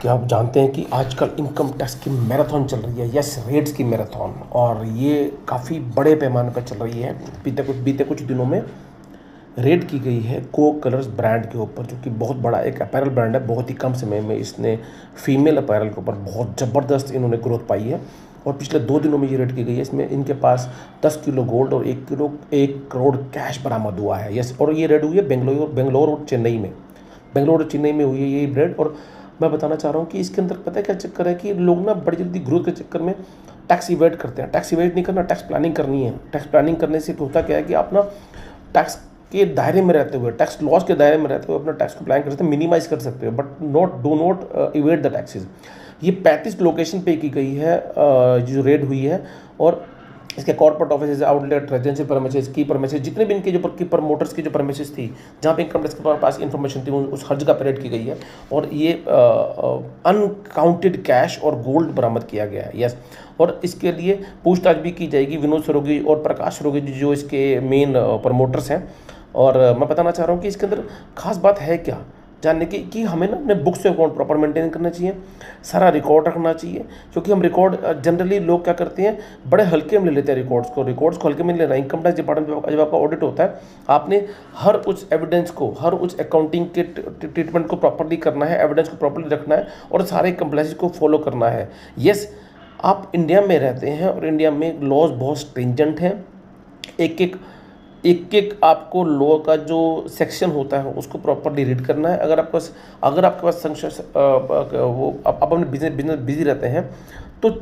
क्या आप जानते हैं कि आजकल इनकम टैक्स की मैराथन चल रही है, यस रेट्स की मैराथन, और ये काफ़ी बड़े पैमाने पर चल रही है। बीते कुछ दिनों में रेड की गई है को कलर्स ब्रांड के ऊपर, जो कि बहुत बड़ा एक अपैरल ब्रांड है। बहुत ही कम समय में इसने फीमेल अपैरल के ऊपर बहुत ज़बरदस्त इन्होंने ग्रोथ पाई है और पिछले 2 दिनों में ये रेड की गई है। इसमें इनके पास 10 किलो गोल्ड और 1 करोड़ कैश बरामद हुआ है। यस, और ये रेड हुई है बेंगलोर और चेन्नई में। बेंगलोर और चेन्नई में हुई है ये रेड। और मैं बताना चाह रहा हूँ कि इसके अंदर पता है क्या चक्कर है कि लोग ना बड़ी जल्दी ग्रोथ के चक्कर में टैक्स इवेट करते हैं। टैक्स इवेट नहीं करना, टैक्स प्लानिंग करनी है। टैक्स प्लानिंग करने से होता क्या है कि आप ना टैक्स के दायरे में रहते हुए, टैक्स लॉस के दायरे में रहते हुए अपना टैक्स को प्लान कर सकते हैं, मिनिमाइज कर सकते हो, but do not इवेट the taxes. ये 35 लोकेशन पे की गई है जो रेड हुई है। और इसके corporate office, outlet, residential premises, की प्रेमिसेस, जितने भी इनके जो की प्रमोटर्स की जो प्रेमिसेस थी, जहाँ पे इनकम टैक्स के पास इन्फॉर्मेशन थी, उस हर जगह पर रेड की गई है। और ये अनकाउंटेड कैश और गोल्ड बरामद किया गया है। यस, और इसके लिए पूछताछ भी की जाएगी विनोद सरोगी और प्रकाश सरोगी जो इसके मेन प्रमोटर्स हैं। और मैं बताना चाह रहा हूँ कि इसके अंदर खास बात है क्या जानने की, कि हमें ना अपने बुक्स से अकाउंट प्रॉपर मेंटेन करना चाहिए, सारा रिकॉर्ड रखना चाहिए। क्योंकि हम रिकॉर्ड जनरली लोग क्या करते हैं, बड़े हल्के में ले लेते हैं रिकॉर्ड्स को हल्के में नहीं लेना। इनकम टैक्स डिपार्टमेंट जब आपका ऑडिट होता है, आपने हर उस एविडेंस को, हर उस अकाउंटिंग के ट्रीटमेंट को प्रॉपरली करना है, एविडेंस को प्रॉपरली रखना है और सारे कंप्लाइंस को फॉलो करना है। यस, आप इंडिया में रहते हैं और इंडिया में लॉज बहुत स्ट्रिंजेंट हैं। एक आपको लॉ का जो सेक्शन होता है उसको प्रॉपरली रीड करना है। अगर आपके पास संशय वो आप अपने बिजनेस बिजी रहते हैं तो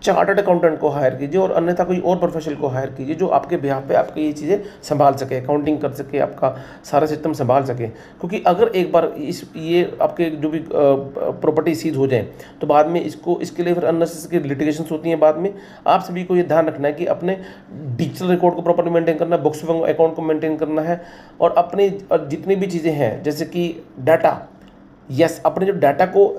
चार्टर्ड अकाउंटेंट को हायर कीजिए और अन्यथा कोई और प्रोफेशनल को हायर कीजिए जो आपके बिहाफ पे आपके ये चीज़ें संभाल सके, अकाउंटिंग कर सके, आपका सारा सिस्टम संभाल सके। क्योंकि अगर एक बार ये आपके जो भी प्रॉपर्टी सीज हो जाए तो बाद में इसके लिए फिर अननेसेसरी लिटिगेशंस होती हैं। बाद में आप सभी को ये ध्यान रखना है कि अपने डिजिटल रिकॉर्ड को प्रॉपर्ली मेंटेन करना है, बुक्स अकाउंट को मेंटेन करना है और अपने जितनी भी चीज़ें हैं जैसे कि डाटा, यस, अपने जो डाटा को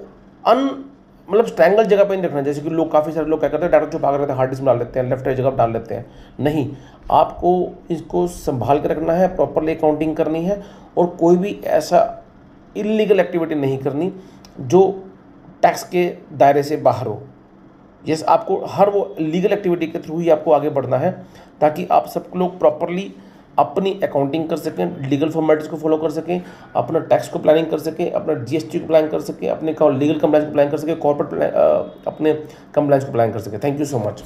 मतलब स्ट्रैंगल जगह पे नहीं रखना। जैसे कि काफ़ी सारे लोग क्या करते हैं, डाटा छुपा कर रखते हैं, हार्ड डिस्क में डाल लेते हैं, लेफ्ट जगह डाल लेते हैं। नहीं, आपको इसको संभाल के रखना है, प्रॉपरली अकाउंटिंग करनी है और कोई भी ऐसा इलीगल एक्टिविटी नहीं करनी जो टैक्स के दायरे से बाहर हो। यस, आपको हर वो लीगल एक्टिविटी के थ्रू ही आपको आगे बढ़ना है ताकि आप सब लोग प्रॉपरली अपनी अकाउंटिंग कर सकें, लीगल फॉर्मेट्स को फॉलो कर सकें, अपना टैक्स को प्लानिंग कर सकें, अपना जीएसटी को प्लान कर सकें, अपने लीगल कंप्लायंस को प्लान कर सकें, कॉर्पोरेट अपने कंप्लायंस को प्लान कर सकें। Thank you so much.